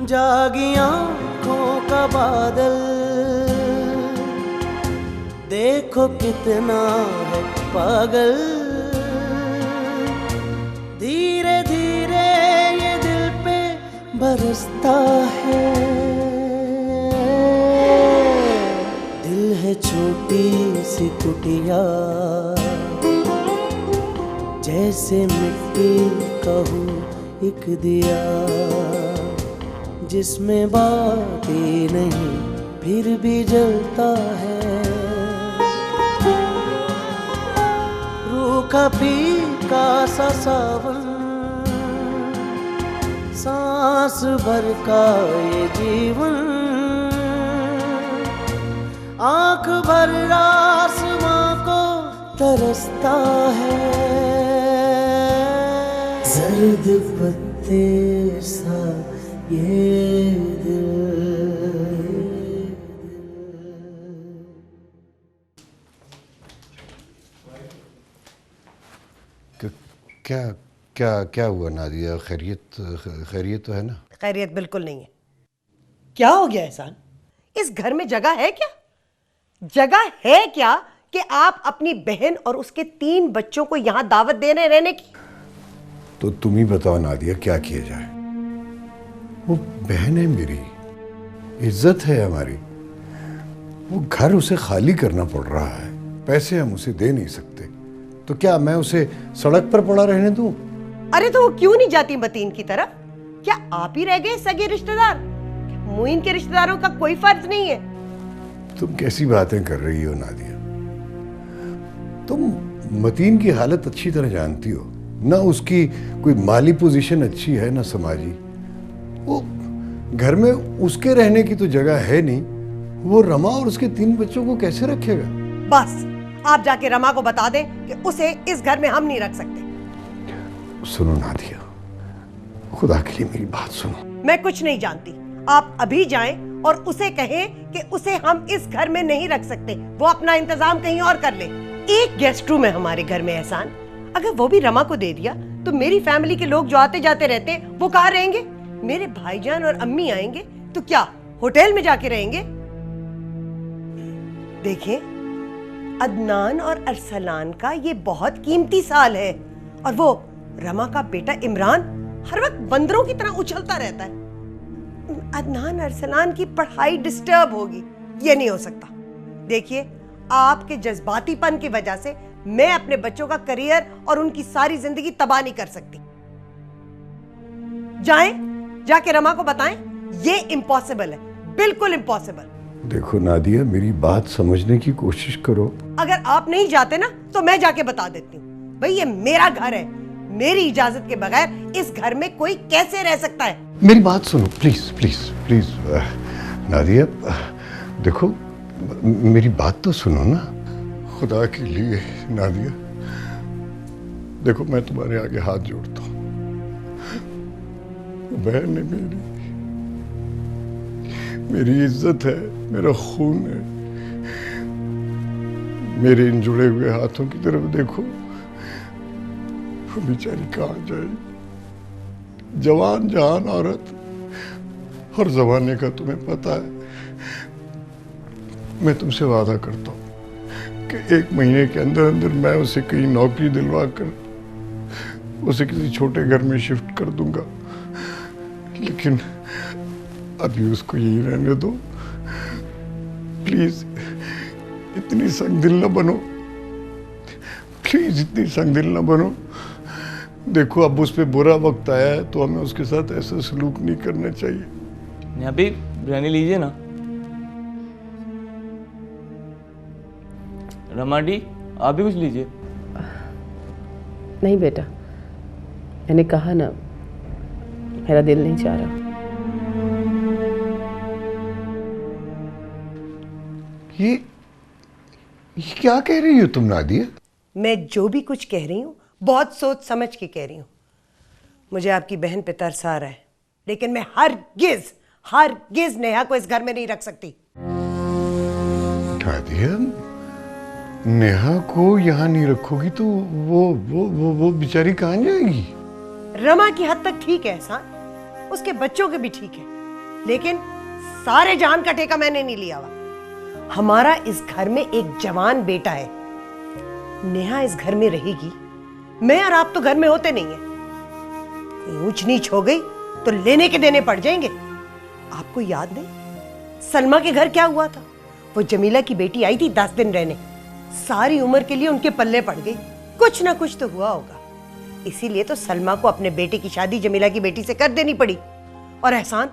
जागी आँखों का बादल, देखो कितना है पागल। धीरे धीरे ये दिल पे बरसता है। दिल है छोटी सी कुटिया, जैसे मिट्टी का हो एक दिया, जिसमें बातें नहीं फिर भी जलता है। रूखा फीका सा सावन, सांस भर का ये जीवन, आंख भर आसमां को तरसता है। जर्द पत्ते सा ये दिल। क्या क्या क्या हुआ नादिया? खैरियत तो है ना? खैरियत बिल्कुल नहीं है। क्या हो गया एहसान? इस घर में जगह है क्या? जगह है क्या कि आप अपनी बहन और उसके 3 बच्चों को यहां दावत दे रहे रहने की? तो तुम ही बताओ नादिया, क्या किया जाए? वो बहन है मेरी, इज्जत है हमारी। वो घर उसे खाली करना पड़ रहा है, पैसे हम उसे दे नहीं सकते, तो क्या मैं उसे सड़क पर पड़ा रहने दूं? अरे तो वो क्यों नहीं जाती मतीन की तरफ? क्या आप ही रह गए सगे रिश्तेदार? मुइन के रिश्तेदारों का कोई फर्ज नहीं है? तुम कैसी बातें कर रही हो नादिया? तुम मतीन की हालत अच्छी तरह जानती हो ना। उसकी कोई माली पोजीशन अच्छी है ना समाजी। वो घर में उसके रहने की तो जगह है नहीं। वो रमा और उसके 3 बच्चों को कैसे रखेगा? बस आप जाके रमा को बता दें कि उसे इस घर में हम नहीं रख सकते। सुनो नादिया, खुदा के लिए मेरी बात सुनो। मैं कुछ नहीं जानती। आप अभी जाएं और उसे कहें कि उसे हम इस घर में नहीं रख सकते। वो अपना इंतजाम कहीं और कर ले। एक गेस्ट रूम है हमारे घर में एहसान, अगर वो भी रमा को दे दिया तो मेरी फैमिली के लोग जो आते जाते रहते हैं वो कहाँ रहेंगे? मेरे भाईजान और अम्मी आएंगे तो क्या होटल में जाके रहेंगे? देखें, अदनान और अरसलान का ये बहुत कीमती साल है, और वो रमा का बेटा इमरान हर वक्त बंदरों की तरह उछलता रहता है। अदनान अरसलान की पढ़ाई डिस्टर्ब होगी, ये नहीं हो सकता। देखिए, आपके जज्बातीपन की वजह से मैं अपने बच्चों का करियर और उनकी सारी जिंदगी तबाह नहीं कर सकती। जाएं, जाके रमा को बताएं, ये इम्पॉसिबल है, बिल्कुल इम्पॉसिबल। देखो नादिया, मेरी बात समझने की कोशिश करो। अगर आप नहीं जाते ना तो मैं जाके बता देती हूँ। भाई ये मेरा घर है, मेरी इजाजत के बगैर इस घर में कोई कैसे रह सकता है? मेरी बात सुनो प्लीज प्लीज प्लीज। नादिया देखो, मेरी बात तो सुनो ना, खुदा के लिए। नादिया देखो, मैं तुम्हारे आगे हाथ जोड़ता हूँ। बहन है मेरी इज्जत है, मेरा खून है। मेरे इन जुड़े हुए हाथों की तरफ देखो, वो बेचारी कहाँ जाएगी? जवान जहान औरत, और जमाने का तुम्हें पता है। मैं तुमसे वादा करता हूँ कि 1 महीने के अंदर अंदर मैं उसे कहीं नौकरी दिलवा कर उसे किसी छोटे घर में शिफ्ट कर दूंगा। लेकिन अभी उसको यही रहने दो प्लीज। इतनी संगदिल न बनो प्लीज, इतनी संगदिल न बनो। देखो, अब उस पर बुरा वक्त आया है तो हमें उसके साथ ऐसा सलूक नहीं करना चाहिए। अभी बिरयानी लीजिए ना। रमाडी, आप भी कुछ लीजिए। नहीं बेटा, मैंने कहा ना, मेरा दिल नहीं चाह रहा। ये क्या कह रही हो तुम नादिया? मैं जो भी कुछ कह रही हूँ बहुत सोच समझ के कह रही हूँ। मुझे आपकी बहन पे तरस आ रहा है, लेकिन मैं हरगिज नेहा को इस घर में नहीं रख सकती। नादिया, नेहा को यहाँ नहीं रखोगी तो वो बेचारी कहाँ जाएगी? रमा की हद तक ठीक है एहसान, उसके बच्चों के भी ठीक है, लेकिन सारे जान का ठेका मैंने नहीं लिया हुआ। हमारा इस घर में एक जवान बेटा है। नेहा इस घर में रहेगी, मैं और आप तो घर में होते नहीं है। कोई ऊंच नीच हो गई तो लेने के देने पड़ जाएंगे। आपको याद नहीं सलमा के घर क्या हुआ था? वो जमीला की बेटी आई थी 10 दिन रहने, सारी उम्र के लिए उनके पल्ले पड़ गई। कुछ ना कुछ तो हुआ होगा, इसीलिए तो सलमा को अपने बेटे की शादी जमीला की बेटी से कर देनी पड़ी। और एहसान,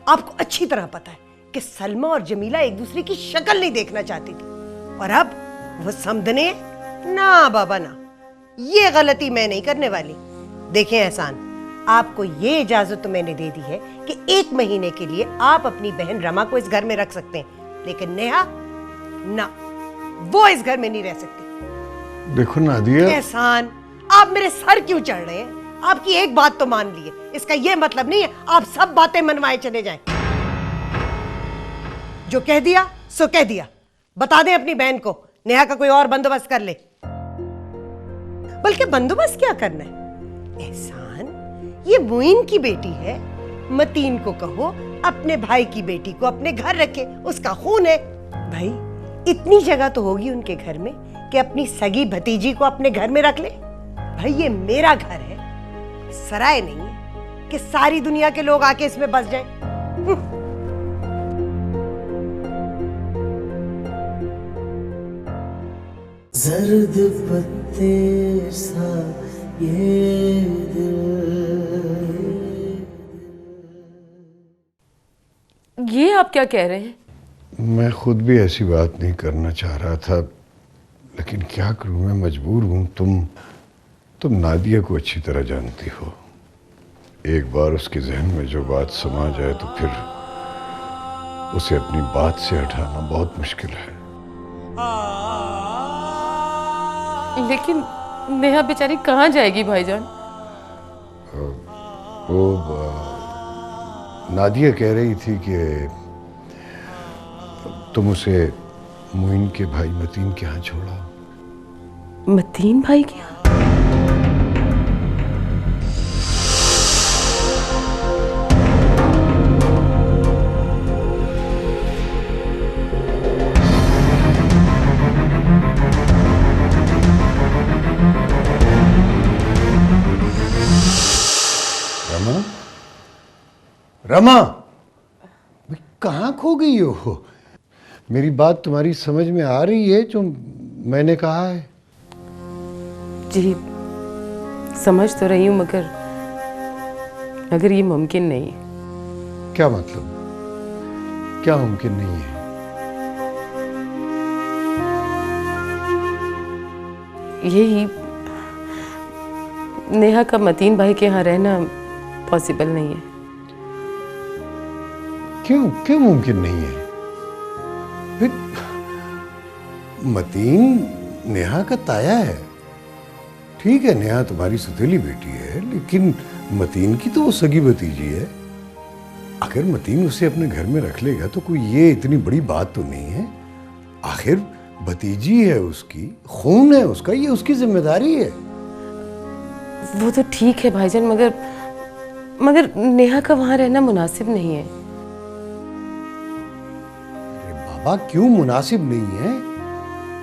आपको अच्छी तरह पता है कि सलमा और जमीला एक दूसरे की शक्ल नहीं देखना चाहती थी, और अब वो समझने ना बाबा ना, ये गलती मैं नहीं करने वाली। देखें एहसान, आपको ये इजाजत तो मैंने दे दी है कि 1 महीने के लिए आप अपनी बहन रमा को इस घर में रख सकते हैं, लेकिन नेहा ना, वो इस घर में नहीं रह सकती। देखो नादिया, एहसान, आप मेरे सर क्यों चढ़ रहे हैं? आपकी एक बात तो मान लिए, इसका यह मतलब नहीं है आप सब बातें मनवाए चले जाएं। जो कह दिया सो कह दिया। बता दें अपनी बहन को नेहा का कोई और बंदोबस्त कर ले। बल्कि बंदोबस्त क्या करना है एहसान, ये मुइन की बेटी है, मतीन को कहो अपने भाई की बेटी को अपने घर रखे, उसका खून है। भाई इतनी जगह तो होगी उनके घर में कि अपनी सगी भतीजी को अपने घर में रख ले। भाई ये मेरा घर है, सराय नहीं है कि सारी दुनिया के लोग आके इसमें बस जाएं। जर्द पत्ते सा ये ये आप क्या कह रहे हैं? मैं खुद भी ऐसी बात नहीं करना चाह रहा था, लेकिन क्या करूं, मैं मजबूर हूं। तुम नादिया को अच्छी तरह जानती हो। एक बार उसके जहन में जो बात समा जाए तो फिर उसे अपनी बात से हटाना बहुत मुश्किल है। लेकिन नेहा बेचारी कहाँ जाएगी भाईजान? वो नादिया कह रही थी कि तुम उसे मुइन के भाई मतीन के यहाँ छोड़ा। मतीन भाई के यहाँ? रमा, कहाँ खो गई हो? मेरी बात तुम्हारी समझ में आ रही है जो मैंने कहा है? जी समझ तो रही हूँ, मगर ये मुमकिन नहीं है। क्या मतलब? क्या मुमकिन नहीं है? यही नेहा का मतीन भाई के यहाँ रहना पॉसिबल नहीं है। क्यों मुमकिन नहीं है? फिर मतीन नेहा का ताया है। ठीक है, नेहा तुम्हारी सतीली बेटी है, लेकिन मतीन की तो वो सगी भतीजी है। अगर मतीन उसे अपने घर में रख लेगा तो कोई ये इतनी बड़ी बात तो नहीं है। आखिर भतीजी है उसकी, खून है उसका, ये उसकी जिम्मेदारी है। वो तो ठीक है भाईजान, मगर नेहा का वहां रहना मुनासिब नहीं है। बाबा क्यों मुनासिब नहीं है?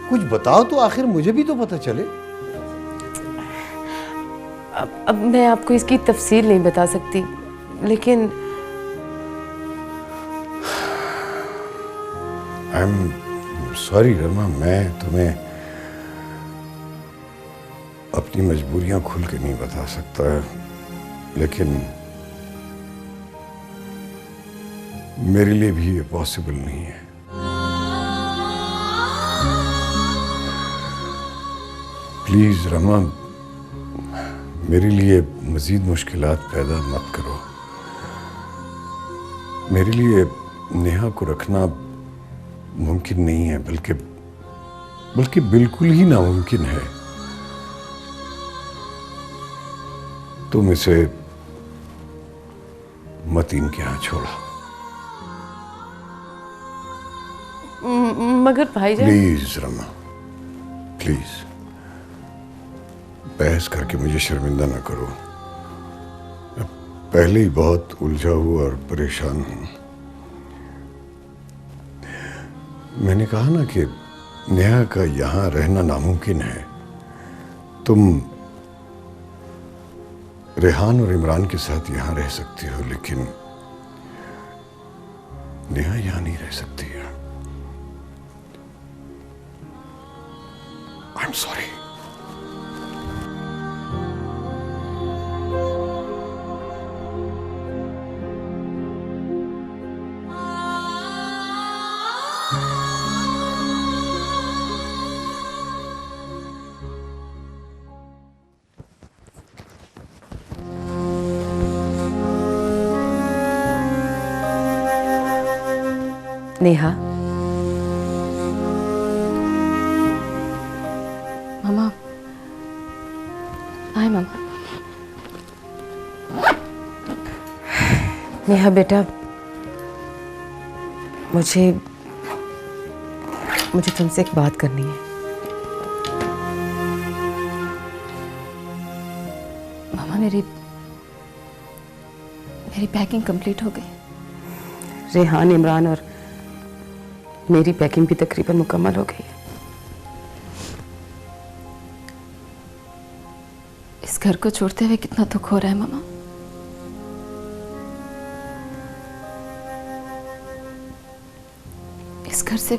कुछ बताओ तो आखिर मुझे भी तो पता चले। अब मैं आपको इसकी तफसील नहीं बता सकती, लेकिन आई एम सॉरी रमा, मैं तुम्हें अपनी मजबूरियां खुल के नहीं बता सकता, लेकिन मेरे लिए भी ये पॉसिबल नहीं है। प्लीज रमा, मेरे लिए मजीद मुश्किलात पैदा मत करो। मेरे लिए नेहा को रखना मुमकिन नहीं है, बल्कि बिल्कुल ही नामुमकिन है। तुम इसे मतीन के यहाँ छोड़ा। मगर भाईजान। प्लीज रमा, प्लीज बहस करके मुझे शर्मिंदा न करो। मैं पहले ही बहुत उलझा हुआ और परेशान हूं। मैंने कहा ना कि नेहा का यहाँ रहना नामुमकिन है। तुम रेहान और इमरान के साथ यहाँ रह सकती हो, लेकिन नेहा यहाँ नहीं रह सकती है। I am sorry. नेहा, मामा, आए मामा। नेहा बेटा, मुझे तुमसे एक बात करनी है। मामा, मेरी पैकिंग कंप्लीट हो गई। रेहान, इमरान और मेरी पैकिंग भी तकरीबन मुकम्मल हो गई है। इस घर को छोड़ते हुए कितना दुख हो रहा है मामा। इस घर से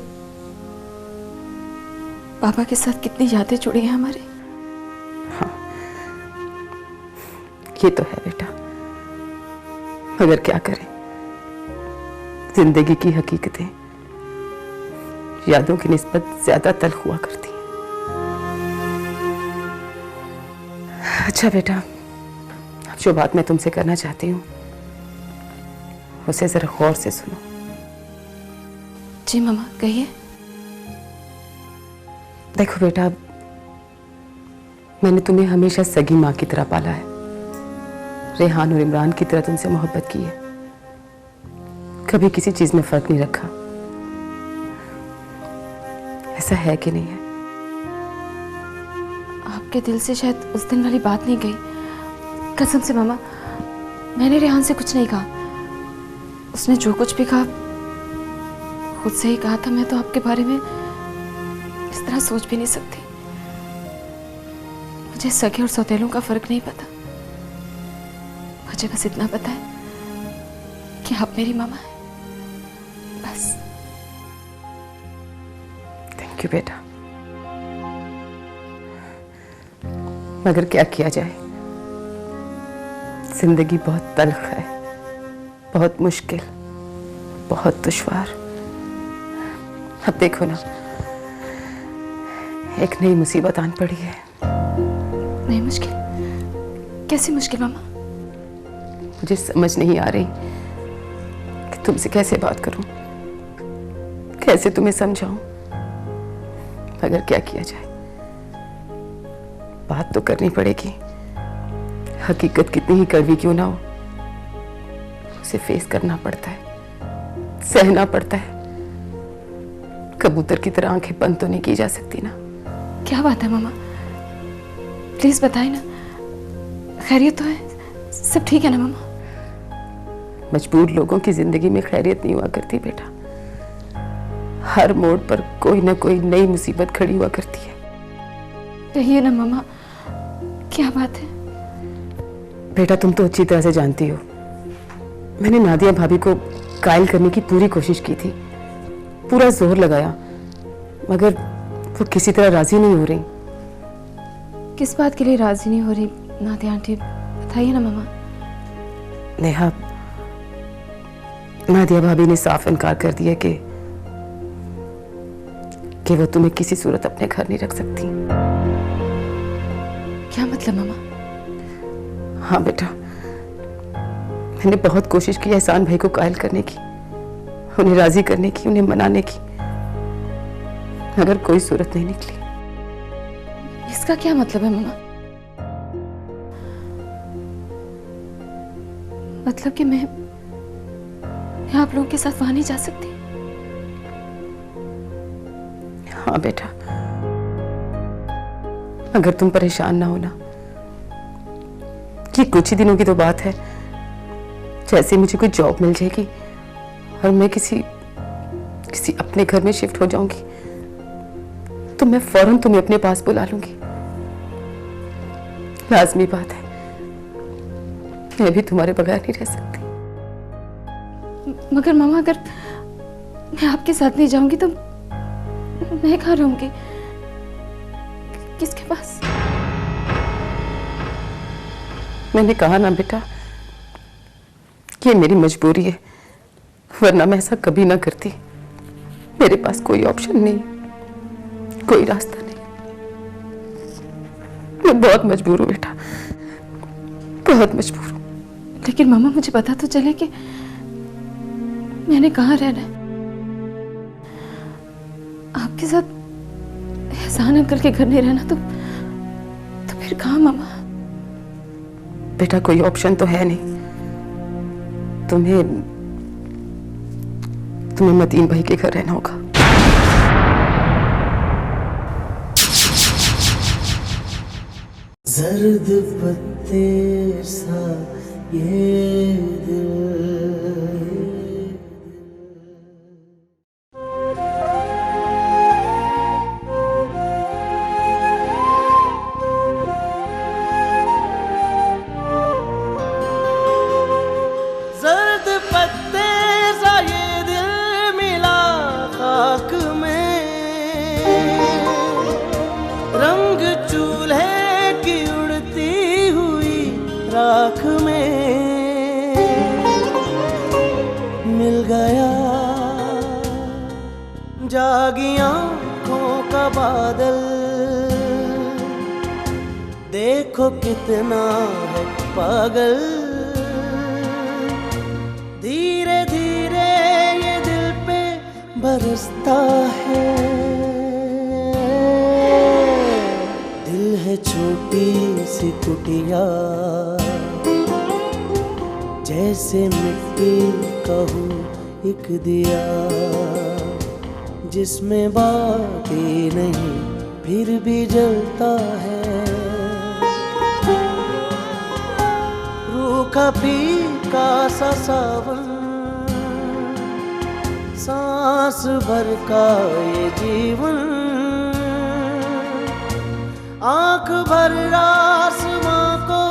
पापा के साथ कितनी यादें जुड़ी हैं हमारी। हाँ, ये तो है बेटा, मगर क्या करें, जिंदगी की हकीकतें यादों की निस्बत ज्यादा तल्ख हुआ करती हैं। अच्छा बेटा, अब जो बात मैं तुमसे करना चाहती हूँ उसे जरा गौर से सुनो। जी मामा, कहिए। देखो बेटा, मैंने तुम्हें हमेशा सगी माँ की तरह पाला है। रेहान और इमरान की तरह तुमसे मोहब्बत की है, कभी किसी चीज में फर्क नहीं रखा। ऐसा है कि नहीं है? आपके दिल से शायद उस दिन वाली बात नहीं गई। कसम से मामा, मैंने रेहान से कुछ नहीं कहा। उसने जो कुछ भी कहा खुद से ही कहा था। मैं तो आपके बारे में इस तरह सोच भी नहीं सकती। मुझे सगे और सौतेलों का फर्क नहीं पता। मुझे बस इतना पता है कि आप मेरी मामा हैं, बस। थैंक यू बेटा, मगर क्या किया जाए, जिंदगी बहुत तल्ख है, बहुत मुश्किल, बहुत दुश्वार। अब देखो ना, एक नई मुसीबत आन पड़ी है। नहीं, मुश्किल? कैसी मुश्किल मामा? मुझे समझ नहीं आ रही कि तुमसे कैसे बात करूं, कैसे तुम्हें समझाऊं, मगर क्या किया जाए, बात तो करनी पड़ेगी। हकीकत कितनी ही कड़वी क्यों ना हो, उसे फेस करना पड़ता है, सहना पड़ता है। कबूतर की तरह आंखें बंद तो नहीं की जा सकती ना। क्या बात है मामा, प्लीज बताइए ना। खैरियत तो है? सब ठीक है ना मामा? मजबूर लोगों की जिंदगी में खैरियत नहीं हुआ करती बेटा। हर मोड़ पर कोई ना कोई नई मुसीबत खड़ी हुआ करती है। कहिए ना मामा, क्या बात है? बेटा, तुम तो अच्छी तरह से जानती हो, मैंने नादिया भाभी को कायल करने की पूरी कोशिश की थी, पूरा जोर लगाया, मगर वो किसी तरह राजी नहीं हो रही। किस बात के लिए राजी नहीं हो रही नादिया आंटी? बताइए ना मामा। नेहा, नादिया भाभी ने साफ इनकार कर दिया कि वो तुम्हें किसी सूरत अपने घर नहीं रख सकती। क्या मतलब मामा? हाँ बेटा, मैंने बहुत कोशिश की एहसान भाई को कायल करने की, उन्हें राजी करने की, उन्हें मनाने की, मगर कोई सूरत नहीं निकली। इसका क्या मतलब है मामा? मतलब कि मैं आप लोगों के साथ वहां नहीं जा सकती? हाँ बेटा, अगर तुम परेशान ना होना, ये कुछ ही दिनों की तो बात है। जैसे मुझे कोई जॉब मिल जाएगी और मैं किसी किसी अपने घर में शिफ्ट हो जाऊंगी तो मैं फौरन तुम्हें अपने पास बुला लूंगी। लाजमी बात है, मैं भी तुम्हारे बगैर नहीं रह सकती। मगर मामा, अगर मैं आपके साथ नहीं जाऊंगी तो मैं कहाँ रहूंगी? किसके पास? मैंने कहा ना बेटा, ये मेरी मजबूरी है, वरना मैं ऐसा कभी ना करती। मेरे पास कोई ऑप्शन नहीं, कोई रास्ता नहीं। मैं बहुत मजबूर हूँ बेटा, बहुत मजबूर हूँ। लेकिन मामा, मुझे पता तो चले कि मैंने कहाँ रहना है। आपके साथ एहसान अंकल के घर नहीं रहना तो फिर कहाँ मामा? बेटा कोई ऑप्शन तो है नहीं। तुम्हें मतीन भाई के घर रहना होगा। जर्द पत्ते सा ये दिल, जर्द पत्ते सा ये दिल मिला खाक में, रंग चूल्हे की उड़ती हुई राख में मिल गया। जागी आँखों का बादल, देखो कितना है पागल। धीरे धीरे ये दिल पे बरसता है। दिल है छोटी सी कुटिया, जैसे मिट्टी का हो एक दिया, जिसमें बाती नहीं फिर भी जलता है। रूखा फीका सा सावन, सांस भर का ये जीवन, आंख भर आसमां को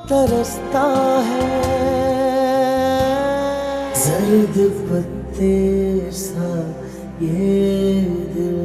तरसता है। जर्द पत्ते सा ये दिल,